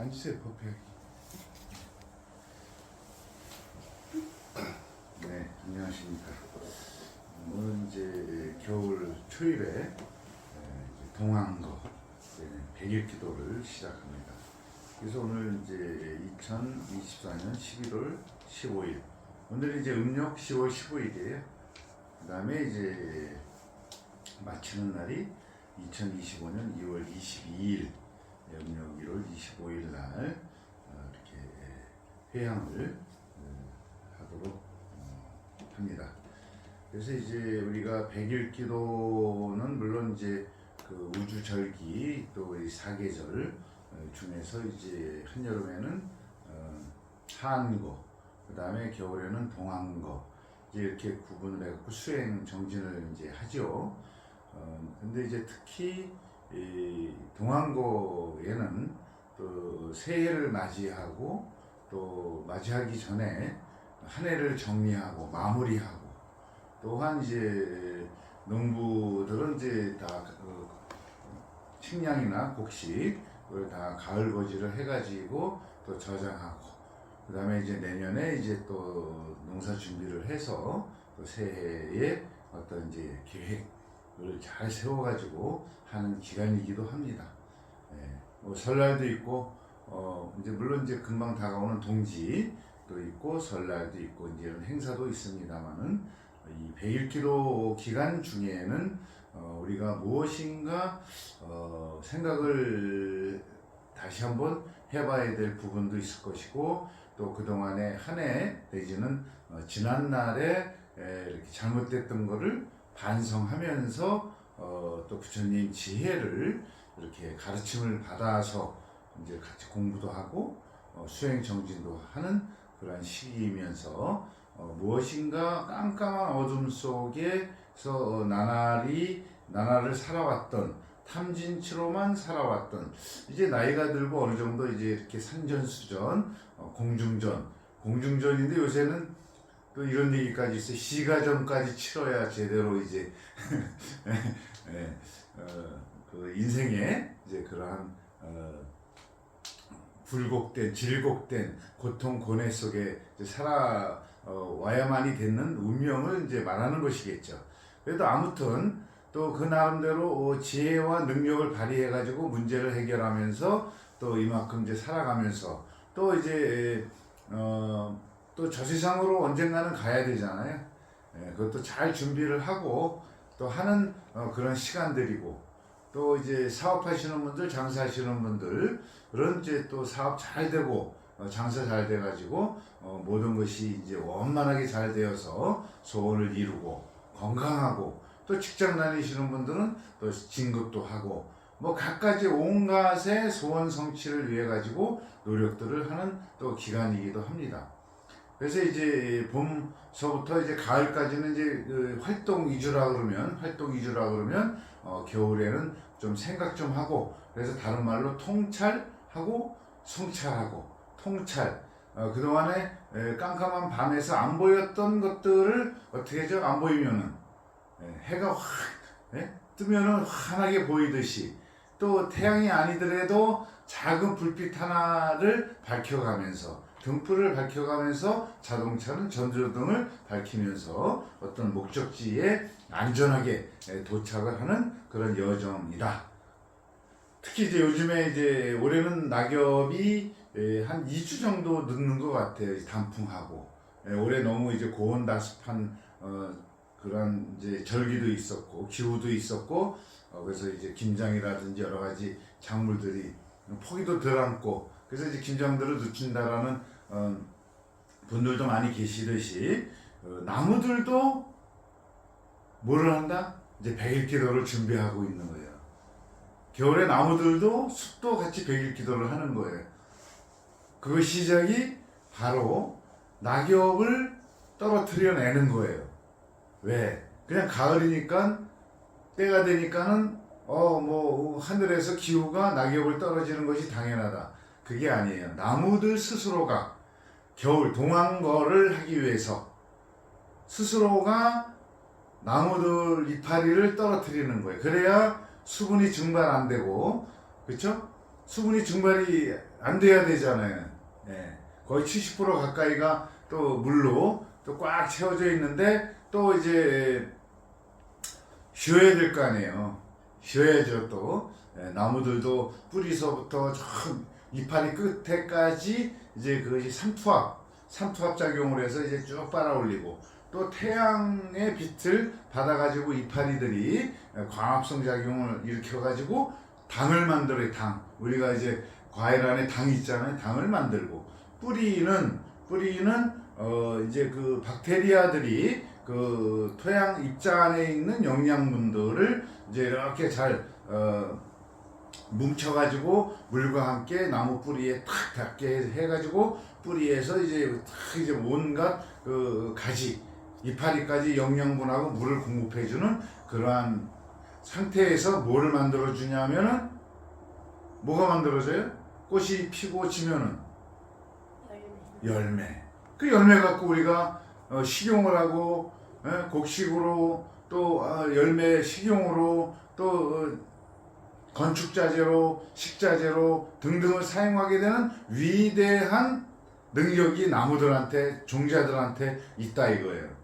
앉으세요, 버페. 네, 안녕하십니까. 오늘 이제 겨울 초입에 동안거 100일 기도를 시작합니다. 그래서 오늘 이제 2024년 11월 15일, 오늘 이제 음력 10월 15일이에요. 그 다음에 이제 마치는 날이 2025년 2월 22일, 음력 1월 25일 날 이렇게 회향을 하도록 합니다. 그래서 이제 우리가 100일 기도는 물론 이제 그 우주절기 또 이 사계절 중에서 이제 한여름에는 한거, 그 다음에 겨울에는 동안거 이제 이렇게 구분을 해갖고 수행 정진을 이제 하죠. 근데 이제 특히 이 동안거에는 또 새해를 맞이하고 또 맞이하기 전에 한 해를 정리하고 마무리하고, 또한 이제 농부들은 이제 다 식량이나 곡식을 다 가을 거지를 해가지고 또 저장하고, 그 다음에 이제 내년에 이제 또 농사 준비를 해서 또 새해에 어떤 이제 계획을 잘 세워가지고 하는 기간이기도 합니다. 뭐 설날도 있고, 이제 물론 이제 금방 다가오는 동지도 있고 설날도 있고 이제 이런 행사도 있습니다만은, 이 100일 기도 기간 중에는 우리가 무엇인가 생각을 다시 한번 해봐야 될 부분도 있을 것이고, 또 그동안에 한 해 내지는 지난날에 이렇게 잘못됐던 거를 반성하면서 또 부처님 지혜를 이렇게 가르침을 받아서 이제 같이 공부도 하고 수행 정진도 하는 그런 시기이면서, 무엇인가 깜깜한 어둠 속에서 나날을 살아왔던, 탐진치로만 살아왔던, 이제 나이가 들고 어느 정도 이제 이렇게 산전수전, 공중전인데 요새는 또 이런 얘기까지 있어요. 시가전까지 치러야 제대로 이제 그 인생의 이제 그러한 굴곡된, 질곡된 고통, 고뇌 속에 살아와야만이 되는 운명을 이제 말하는 것이겠죠. 그래도 아무튼 또 그 나름대로 지혜와 능력을 발휘해가지고 문제를 해결하면서 또 이만큼 이제 살아가면서 또 이제 또 저 세상으로 언젠가는 가야 되잖아요. 그것도 잘 준비를 하고 또 하는 그런 시간들이고, 또 이제 사업하시는 분들, 장사하시는 분들은 이제 또 사업 잘 되고 장사 잘 돼가지고 모든 것이 이제 원만하게 잘 되어서 소원을 이루고 건강하고, 또 직장 다니시는 분들은 또 진급도 하고 뭐 갖가지 온갖의 소원 성취를 위해 가지고 노력들을 하는 또 기간이기도 합니다. 그래서 이제 봄서부터 이제 가을까지는 이제 그 활동 위주라 그러면 겨울에는 좀 생각 좀 하고, 그래서 다른 말로 통찰하고 성찰하고, 통찰, 그동안에 깜깜한 밤에서 안 보였던 것들을 어떻게 해죠? 안 보이면은 해가 확 뜨면은 환하게 보이듯이, 또 태양이 아니더라도 작은 불빛 하나를 밝혀가면서, 등불을 밝혀가면서 자동차는 전조등을 밝히면서 어떤 목적지에 안전하게 도착을 하는 그런 여정이다. 특히 이제 요즘에 이제 올해는 낙엽이 한 2주 정도 늦는 것 같아요. 단풍하고. 올해 너무 이제 고온다습한 그런 이제 절기도 있었고 기후도 있었고, 그래서 이제 김장이라든지 여러 가지 작물들이 포기도 덜 안고, 그래서 이제 김장들을 늦춘다라는 분들도 많이 계시듯이, 나무들도 뭐를 한다? 이제 100일 기도를 준비하고 있는 거예요. 겨울에 나무들도 숲도 같이 100일 기도를 하는 거예요. 그 시작이 바로 낙엽을 떨어뜨려내는 거예요. 왜? 그냥 가을이니까, 때가 되니까는 뭐 하늘에서 기후가 낙엽을 떨어지는 것이 당연하다, 그게 아니에요. 나무들 스스로가 겨울 동안거를 하기 위해서 스스로가 나무들 이파리를 떨어뜨리는 거예요. 그래야 수분이 증발 안 되고, 그렇죠? 수분이 증발이 안 돼야 되잖아요. 예. 거의 70% 가까이가 또 물로 또 꽉 채워져 있는데 또 이제 쉬어야 될 거 아니에요. 쉬어야죠 또. 예, 나무들도 뿌리서부터 저 이파리 끝에까지 이제 그것이 삼투압 작용을 해서 이제 쭉 빨아 올리고 또 태양의 빛을 받아가지고 이파리들이 광합성 작용을 일으켜가지고 당을 만들어요. 당. 우리가 이제 과일 안에 당이 있잖아요. 당을 만들고 뿌리는 이제 그 박테리아들이 그 토양 입자 안에 있는 영양분들을 이제 이렇게 잘 뭉쳐가지고 물과 함께 나무 뿌리에 탁 닿게 해가지고 뿌리에서 이제 탁 이제 온갖 그 가지 이파리까지 영양분하고 물을 공급해주는 그러한 상태에서 뭐를 만들어 주냐면은 뭐가 만들어져요? 꽃이 피고 지면은 열매. 그 열매 갖고 우리가 식용을 하고 곡식으로 또 열매 식용으로 또 건축자재로 식자재로 등등을 사용하게 되는 위대한 능력이 나무들한테 종자들한테 있다 이거예요.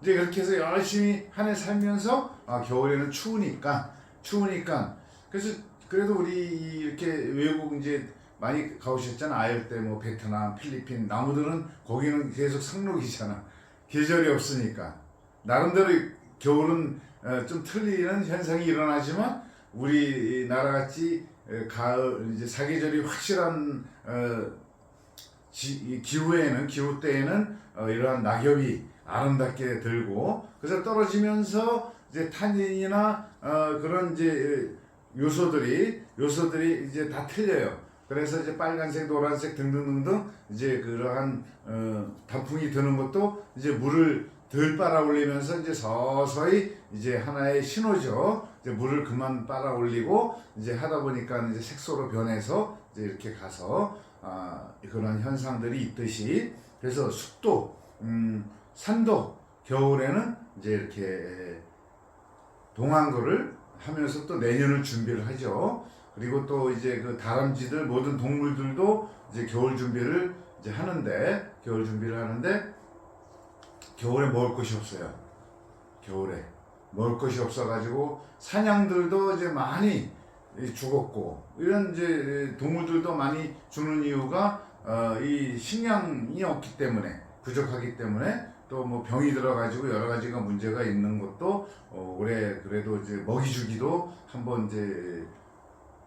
이제 그렇게 해서 열심히 한 해 살면서 겨울에는 추우니까 그래서 그래도 우리 이렇게 외국 이제 많이 가보셨잖아. 아열 때 뭐 베트남, 필리핀 나무들은 거기는 계속 상록이잖아. 계절이 없으니까 나름대로 겨울은 좀 틀리는 현상이 일어나지만 우리나라 같이 가을 이제 사계절이 확실한 기후 때에는 이러한 낙엽이 아름답게 들고 그래서 떨어지면서 이제 탄닌이나 그런 이제 요소들이 이제 다 틀려요. 그래서 이제 빨간색, 노란색 등등등등 이제 그러한 단풍이 드는 것도 이제 물을 덜 빨아 올리면서 이제 서서히 이제 하나의 신호죠. 이제 물을 그만 빨아 올리고 이제 하다 보니까 이제 색소로 변해서 이제 이렇게 가서 그런 현상들이 있듯이 그래서 숲도 산도 겨울에는 이제 이렇게 동안거를 하면서 또 내년을 준비를 하죠. 그리고 또 이제 그 다람쥐들 모든 동물들도 이제 겨울 준비를 하는데 겨울에 먹을 것이 없어요. 겨울에 먹을 것이 없어가지고 사냥들도 이제 많이 죽었고 이런 이제 동물들도 많이 죽는 이유가 이 식량이 없기 때문에 부족하기 때문에 또 뭐 병이 들어가지고 여러 가지가 문제가 있는 것도 올해 그래도 이제 먹이주기도 한번 이제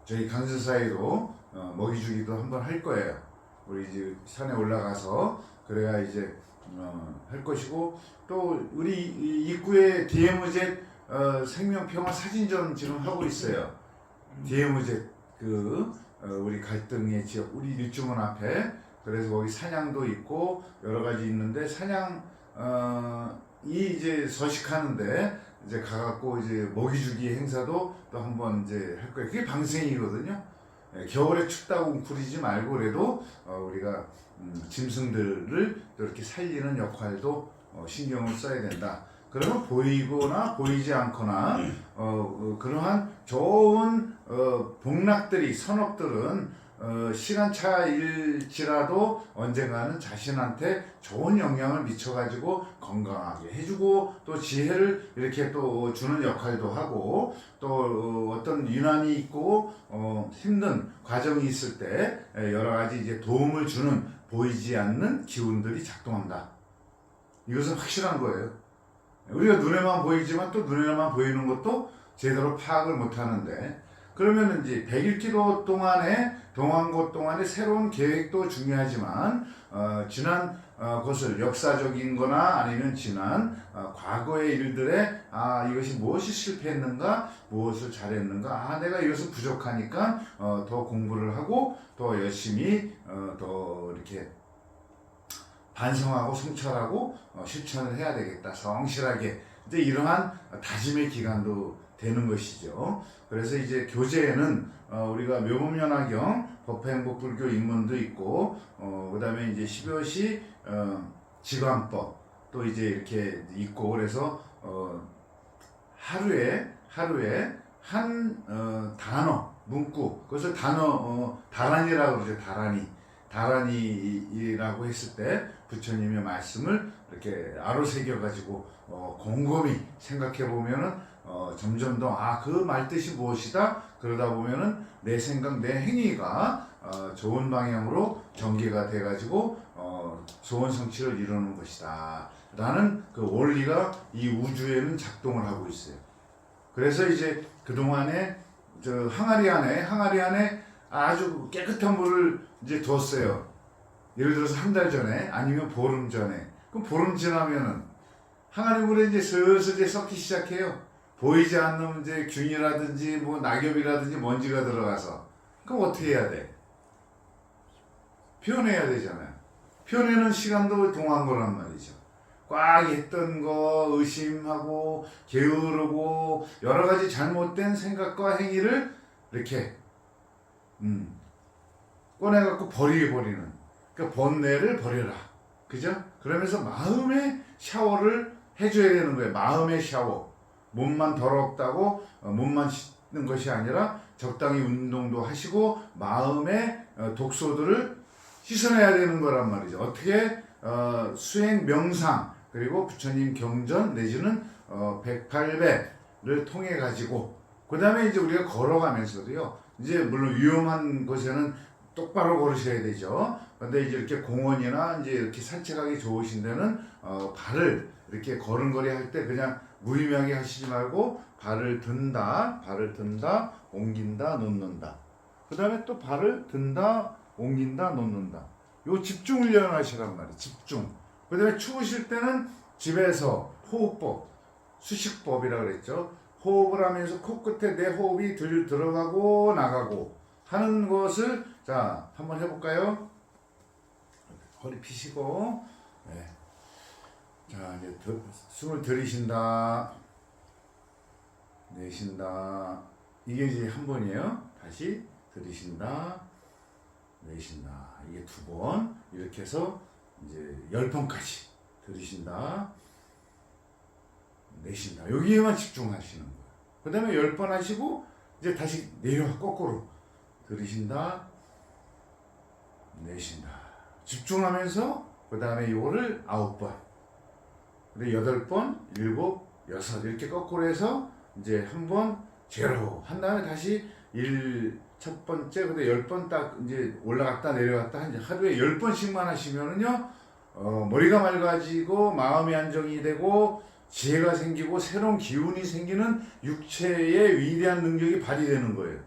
저희 강서사이로 먹이주기도 한번 할 거예요. 우리 이제 산에 올라가서 그래야 이제 할 것이고 또 우리 입구에 DMZ 생명평화 사진전 지금 하고 있어요. DMZ 우리 갈등의 지역 우리 일주문 앞에 그래서 거기 사냥도 있고 여러 가지 있는데 사냥 이제 서식하는데 이제 가갖고 이제 먹이주기 행사도 또 한번 이제 할 거예요. 그게 방생이거든요. 겨울에 춥다고 웅크리지 말고 그래도 우리가 짐승들을 또 이렇게 살리는 역할도 신경을 써야 된다. 그러면 보이거나 보이지 않거나 그러한 좋은 복락들이 선업들은 시간차일지라도 언젠가는 자신한테 좋은 영향을 미쳐가지고 건강하게 해주고 또 지혜를 이렇게 또 주는 역할도 하고 또 어떤 유난이 있고 힘든 과정이 있을 때 여러 가지 이제 도움을 주는 보이지 않는 기운들이 작동한다. 이것은 확실한 거예요. 우리가 눈에만 보이지만 또 눈에만 보이는 것도 제대로 파악을 못 하는데 그러면 이제 100일기도 동안고 동안에 새로운 계획도 중요하지만 지난 것을 역사적인 거나 아니면 지난 과거의 일들에 이것이 무엇이 실패했는가 무엇을 잘했는가 내가 이것은 부족하니까 더 공부를 하고 더 열심히 더 이렇게 반성하고 성찰하고 실천을 해야 되겠다. 성실하게 이제 이러한 다짐의 기간도 되는 것이죠. 그래서 이제 교재에는 우리가 묘범연화경 법화행복불교 입문도 있고 그 다음에 이제 12호시 지관법 또 이제 이렇게 있고 그래서 하루에 한 단어, 문구, 그것을 다란이라고 그러죠. 다란이라고 했을 때 부처님의 말씀을 이렇게 아로새겨 가지고 곰곰이 생각해 보면은 점점 더 그 말뜻이 무엇이다. 그러다 보면은 내 생각, 내 행위가 좋은 방향으로 전개가 돼가지고 소원 성취를 이루는 것이다. 라는 그 원리가 이 우주에는 작동을 하고 있어요. 그래서 이제 그동안에 항아리 안에 아주 깨끗한 물을 이제 뒀어요. 예를 들어서 한 달 전에 아니면 보름 전에. 그럼 보름 지나면은 항아리 물에 이제 슬슬 이제 썩기 시작해요. 보이지 않는 이제 균이라든지 뭐 낙엽이라든지 먼지가 들어가서. 그럼 어떻게 해야 돼? 표현해야 되잖아요. 표현하는 시간도 동한 거란 말이죠. 꽉 했던 거 의심하고 게으르고 여러 가지 잘못된 생각과 행위를 이렇게 꺼내갖고 버리는, 그러니까 번뇌를 버려라. 그죠? 그러면서 마음의 샤워를 해줘야 되는 거예요. 마음의 샤워. 몸만 더럽다고 몸만 씻는 것이 아니라 적당히 운동도 하시고 마음의 독소들을 씻어내야 되는 거란 말이죠. 어떻게? 수행 명상, 그리고 부처님 경전 내지는 108배를 통해 가지고, 그 다음에 이제 우리가 걸어가면서도요, 이제 물론 위험한 곳에는 똑바로 걸으셔야 되죠. 근데 이제 이렇게 공원이나 이제 이렇게 산책하기 좋으신 데는 발을 이렇게 걸음걸이 할 때 그냥 무의미하게 하시지 말고 발을 든다, 옮긴다, 놓는다. 그 다음에 또 발을 든다, 옮긴다, 놓는다. 요 집중 훈련을 하시란 말이에요. 집중. 그 다음에 추우실 때는 집에서 호흡법, 수식법이라고 그랬죠. 호흡을 하면서 코끝에 내 호흡이 들어가고 나가고 하는 것을 자 한번 해볼까요? 허리 펴시고, 네. 자 이제 숨을 들이신다, 내쉰다. 이게 이제 한 번이에요. 다시 들이신다, 내쉰다. 이게 2번. 이렇게 해서 이제 10번까지 들이신다, 내쉰다. 여기에만 집중하시는 거예요. 그 다음에 10번 하시고 이제 다시 내려와. 거꾸로 들이신다, 내쉰다. 집중하면서 그 다음에 이거를 9번, 그리고 8번, 7, 6 이렇게 거꾸로 해서 이제 한번 제로 한 다음에 다시 첫 번째, 근데 10번 딱 이제 올라갔다 내려갔다 하루에 10번씩만 하시면은요, 머리가 맑아지고 마음이 안정이 되고 지혜가 생기고 새로운 기운이 생기는 육체의 위대한 능력이 발휘되는 거예요.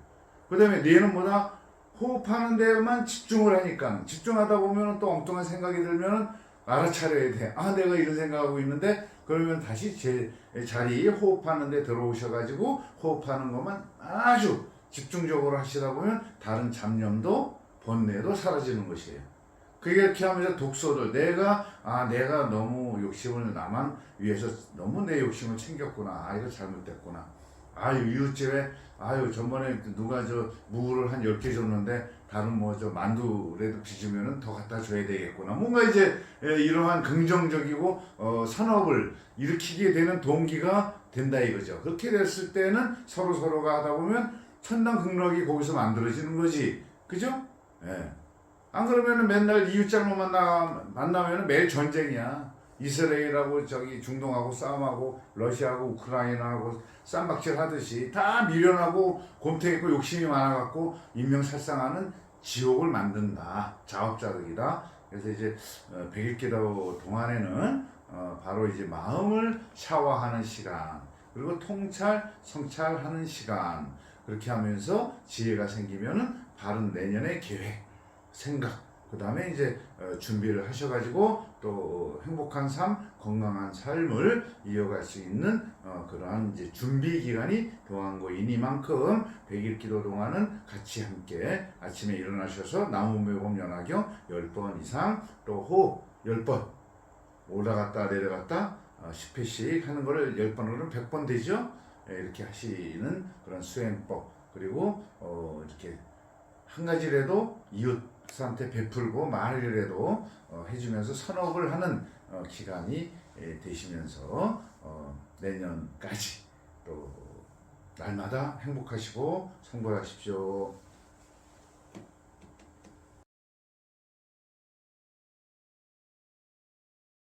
그 다음에 뇌는 뭐다? 호흡하는 데만 집중을 하니까, 집중하다 보면 또 엉뚱한 생각이 들면 알아차려야 돼. 내가 이런 생각하고 있는데, 그러면 다시 제 자리에 호흡하는 데 들어오셔가지고 호흡하는 것만 아주 집중적으로 하시다 보면 다른 잡념도 번뇌도 사라지는 것이에요. 그게 이렇게 하면서 독소를 내가 너무 욕심을 나만 위해서 너무 내 욕심을 챙겼구나. 이거 잘못됐구나. 이웃집에 전번에 누가 무를 한 10개 줬는데 다른 만두라도 빚으면은 더 갖다 줘야 되겠구나. 뭔가 이제 이러한 긍정적이고 산업을 일으키게 되는 동기가 된다 이거죠. 그렇게 됐을 때는 서로가 하다 보면 천당 극락이 거기서 만들어지는 거지. 그죠? 예. 안 그러면은 맨날 이웃장만 만나면은 매일 전쟁이야. 이스라엘하고 중동하고 싸움하고 러시아하고 우크라이나하고 쌈박질 하듯이 다 미련하고 곰탱이고 욕심이 많아갖고 인명살상하는 지옥을 만든다. 자업자득이다. 그래서 이제 100일 동안에는 바로 이제 마음을 샤워하는 시간, 그리고 성찰하는 시간, 그렇게 하면서 지혜가 생기면은 바른 내년의 계획, 생각, 그 다음에 이제 준비를 하셔가지고 또 행복한 삶, 건강한 삶을 이어갈 수 있는 그러한 이제 준비 기간이 동안 거이니만큼 100일 기도 동안은 같이 함께 아침에 일어나셔서 나무묘법 연화경 10번 이상, 또 호흡 10번 올라갔다 내려갔다 10회씩 하는 거를 10번으로는 100번 되죠. 이렇게 하시는 그런 수행법, 그리고 이렇게 한 가지라도 이웃한테 베풀고 말이라도 해주면서 선업을 하는 기간이 되시면서 내년까지 또 날마다 행복하시고 성불하십시오.